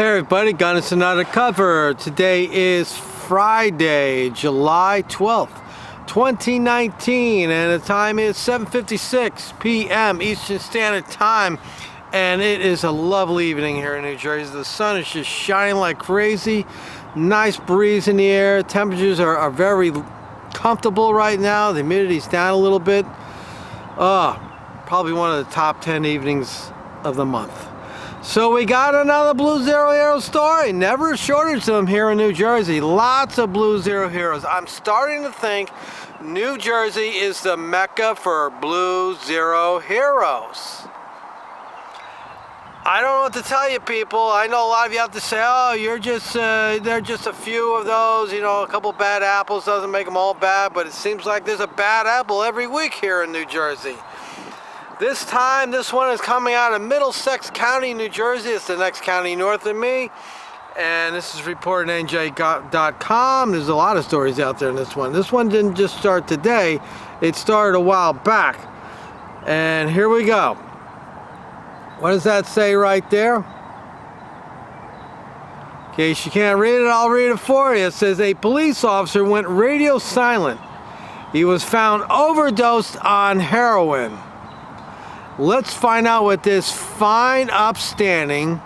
Hey everybody, got us another cover. Today is Friday, July 12th, 2019, and the time is 7:56 p.m. Eastern Standard Time, and it is a lovely evening here in New Jersey. The sun is just shining like crazy, nice breeze in the air, temperatures are very comfortable right now, the humidity's down a little bit. Probably one of the top 10 evenings of the month. So we got another Blue Zero Hero story. Never a shortage of them here in New Jersey. Lots of Blue Zero Heroes. I'm starting to think New Jersey is the mecca for Blue Zero Heroes. I don't know what to tell you, people. I know a lot of you have to say, oh, you're just, they're just a few of those, you know, a couple bad apples doesn't make them all bad, but it seems like there's a bad apple every week here in New Jersey. This time, this one is coming out of Middlesex County, New Jersey. It's the next county north of me. And this is reported on NJ.com. There's a lot of stories out there in this one. This one didn't just start today. It started a while back. And here we go. What does that say right there? In case you can't read it, I'll read it for you. It says, a police officer went radio silent. He was found overdosed on heroin. Let's find out what this fine, upstanding,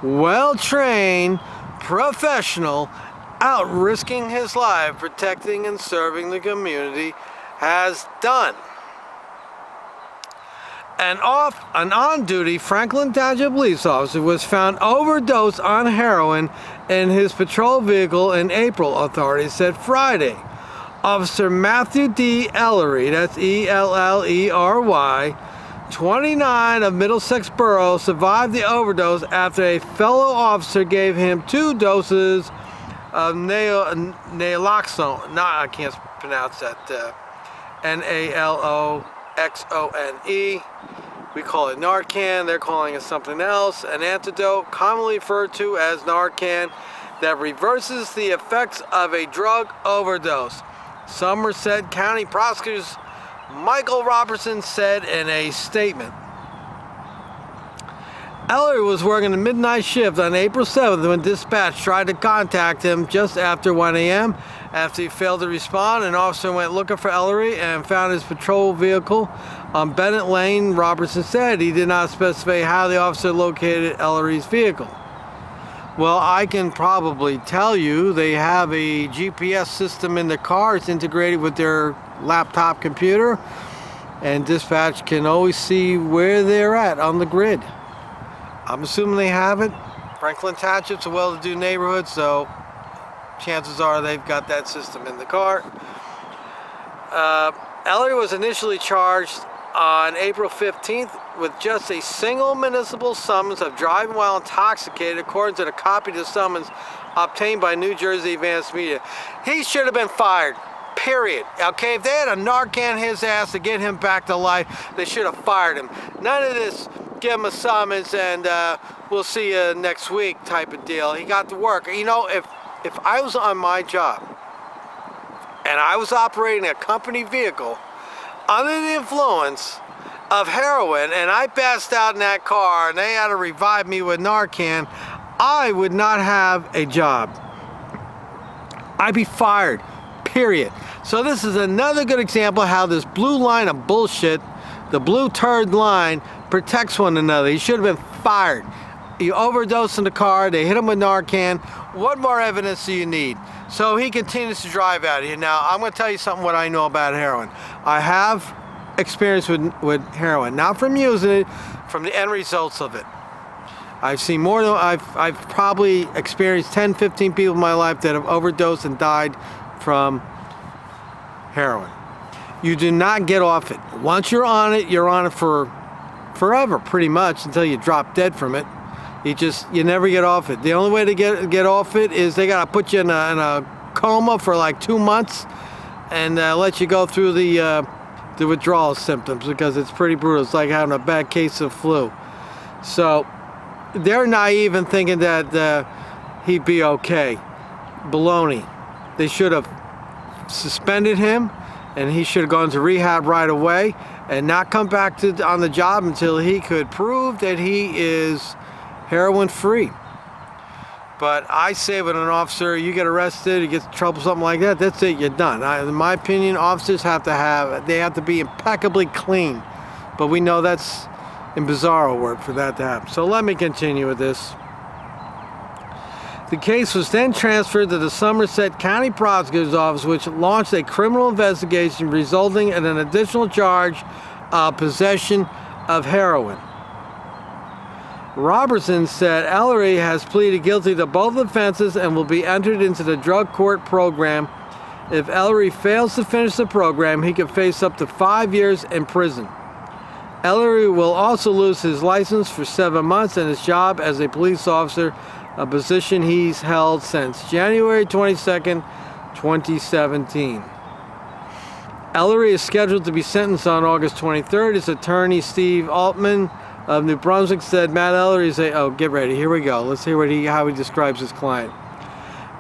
well-trained professional out risking his life, protecting and serving the community has done. An on-duty Franklin Township police officer was found overdosed on heroin in his patrol vehicle in April, authorities said Friday. Officer Matthew D. Ellery, that's E-L-L-E-R-Y, 29 of Middlesex Borough, survived the overdose after a fellow officer gave him 2 doses of naloxone. I can't pronounce that. N-A-L-O-X-O-N-E. We call it Narcan. They're calling it something else. An antidote commonly referred to as Narcan that reverses the effects of a drug overdose. Somerset County prosecutors Michael Robertson said in a statement. Ellery was working a midnight shift on April 7th when dispatch tried to contact him just after 1 a.m. After he failed to respond, an officer went looking for Ellery and found his patrol vehicle on Bennett Lane. Robertson said he did not specify how the officer located Ellery's vehicle. Well, I can probably tell you they have a GPS system in the car. It's integrated with their laptop computer, and dispatch can always see where they're at on the grid. I'm assuming they have it. Franklin Township's a well-to-do neighborhood, so chances are they've got that system in the car. Ellery was initially charged on April 15th with just a single municipal summons of driving while intoxicated, according to the copy of the summons obtained by New Jersey Advanced Media. He should have been fired, period. Okay, if they had a Narcan his ass to get him back to life, they should have fired him. None of this, give him a summons and we'll see you next week type of deal. He got to work. You know, if I was on my job and I was operating a company vehicle under the influence of heroin and I passed out in that car and they had to revive me with Narcan, I would not have a job. I'd be fired, period. So this is another good example of how this blue line of bullshit, the blue turd line, protects one another. He should have been fired. He overdosed in the car, they hit him with Narcan. What more evidence do you need? So he continues to drive out of here. Now, I'm going to tell you something what I know about heroin. I have experience with heroin, not from using it, from the end results of it. I've seen more than, I've probably experienced 10, 15 people in my life that have overdosed and died from heroin. You do not get off it. Once you're on it for forever, pretty much, until you drop dead from it. You never get off it. The only way to get off it is they gotta put you in a coma for like 2 months and let you go through the withdrawal symptoms, because it's pretty brutal. It's like having a bad case of flu. So they're naive in thinking that he'd be okay. Baloney. They should have suspended him and he should have gone to rehab right away and not come back on the job until he could prove that he is heroin free. But I say with an officer, you get arrested, you get in trouble, something like that, that's it, you're done. In my opinion, officers have to be impeccably clean. But we know that's in bizarro work for that to happen. So let me continue with this. The case was then transferred to the Somerset County Prosecutor's Office, which launched a criminal investigation resulting in an additional charge of possession of heroin. Robertson said Ellery has pleaded guilty to both offenses and will be entered into the drug court program. If Ellery fails to finish the program, he could face up to 5 years in prison. Ellery will also lose his license for 7 months and his job as a police officer, a position he's held since January 22nd, 2017. Ellery is scheduled to be sentenced on August 23rd. His attorney, Steve Altman of New Brunswick, said Matt Ellery is get ready, here we go. Let's hear how he describes his client.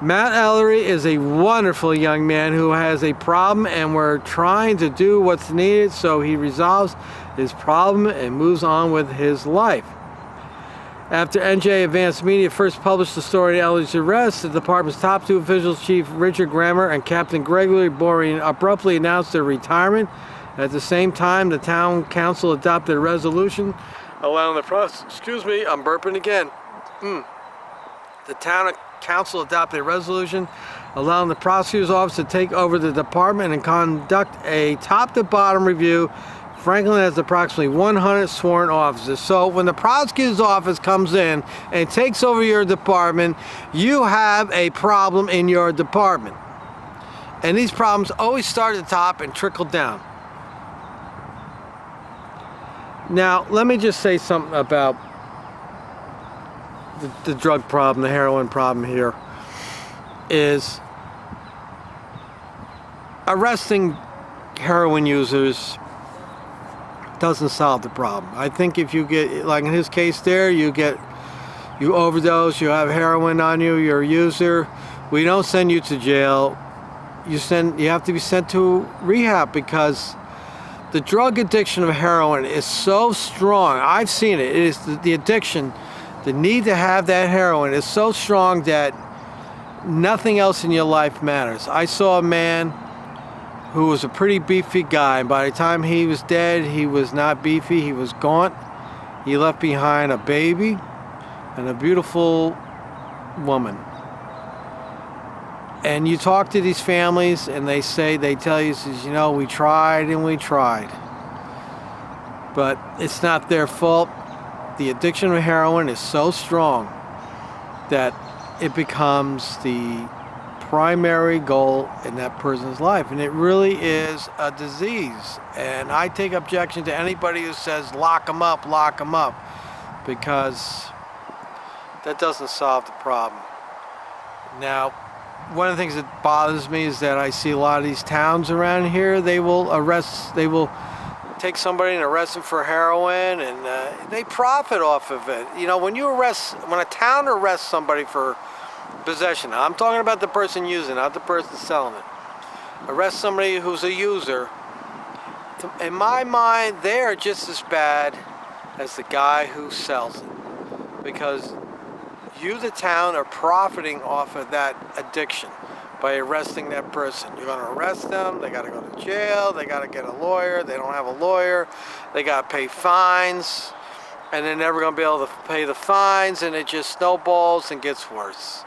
Matt Ellery is a wonderful young man who has a problem, and we're trying to do what's needed so he resolves his problem and moves on with his life. After NJ Advanced Media first published the story of Ellery's arrest, the department's top 2 officials, Chief Richard Grammer and Captain Gregory Boring, abruptly announced their retirement. At the same time, the town council adopted a resolution allowing the I'm burping again. The town council adopted a resolution allowing the prosecutor's office to take over the department and conduct a top-to-bottom review. Franklin has approximately 100 sworn officers. So when the prosecutor's office comes in and takes over your department, you have a problem in your department. And these problems always start at the top and trickle down. Now, let me just say something about the drug problem, the heroin problem here, is arresting heroin users doesn't solve the problem. I think if you get, like in his case there, you overdose, you have heroin on you, you're a user, we don't send you to jail. You have to be sent to rehab, because the drug addiction of heroin is so strong. I've seen it. It is the addiction, the need to have that heroin is so strong that nothing else in your life matters. I saw a man who was a pretty beefy guy, and by the time he was dead, he was not beefy, he was gaunt. He left behind a baby and a beautiful woman. And you talk to these families and they tell you, you know, we tried and we tried. But it's not their fault. The addiction of heroin is so strong that it becomes the primary goal in that person's life. And it really is a disease. And I take objection to anybody who says, lock them up, because that doesn't solve the problem. Now, one of the things that bothers me is that I see a lot of these towns around here, they will take somebody and arrest them for heroin, and they profit off of it. You know, when a town arrests somebody for possession, I'm talking about the person using, not the person selling it. Arrest somebody who's a user. In my mind, they are just as bad as the guy who sells it, because you, the town, are profiting off of that addiction by arresting that person. You're going to arrest them, they got to go to jail, they got to get a lawyer, they don't have a lawyer, they got to pay fines, and they're never going to be able to pay the fines, and it just snowballs and gets worse.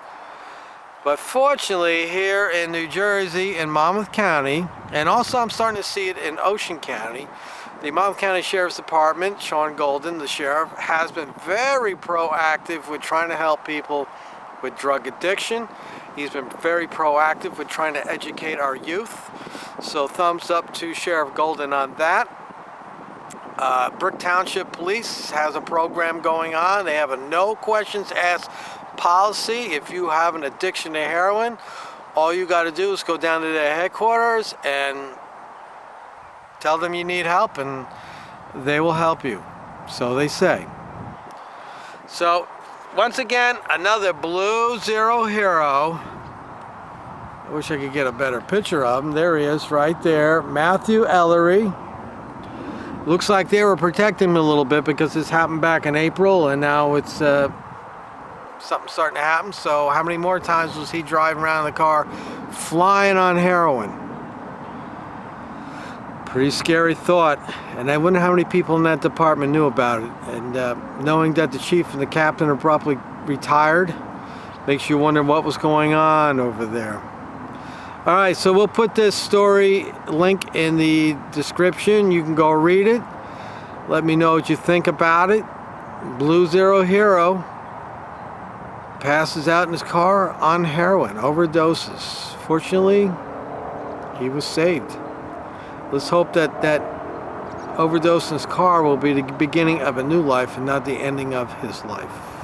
But fortunately, here in New Jersey, in Monmouth County, and also I'm starting to see it in Ocean County, the Monmouth County Sheriff's Department, Sean Golden, the sheriff, has been very proactive with trying to help people with drug addiction. He's been very proactive with trying to educate our youth. So thumbs up to Sheriff Golden on that. Brick Township Police has a program going on. They have a no questions asked policy. If you have an addiction to heroin, all you got to do is go down to their headquarters and tell them you need help, and they will help you. So they say. So, once again, another Blue Zero hero. I wish I could get a better picture of him. There he is, right there. Matthew Ellery. Looks like they were protecting him a little bit because this happened back in April, and now it's something's starting to happen. So how many more times was he driving around in the car flying on heroin? Pretty scary thought. And I wonder how many people in that department knew about it. And knowing that the chief and the captain abruptly retired makes you wonder what was going on over there. All right, so we'll put this story link in the description. You can go read it. Let me know what you think about it. Blue Zero Hero passes out in his car on heroin, overdoses. Fortunately, he was saved. Let's hope that that overdose in his car will be the beginning of a new life and not the ending of his life.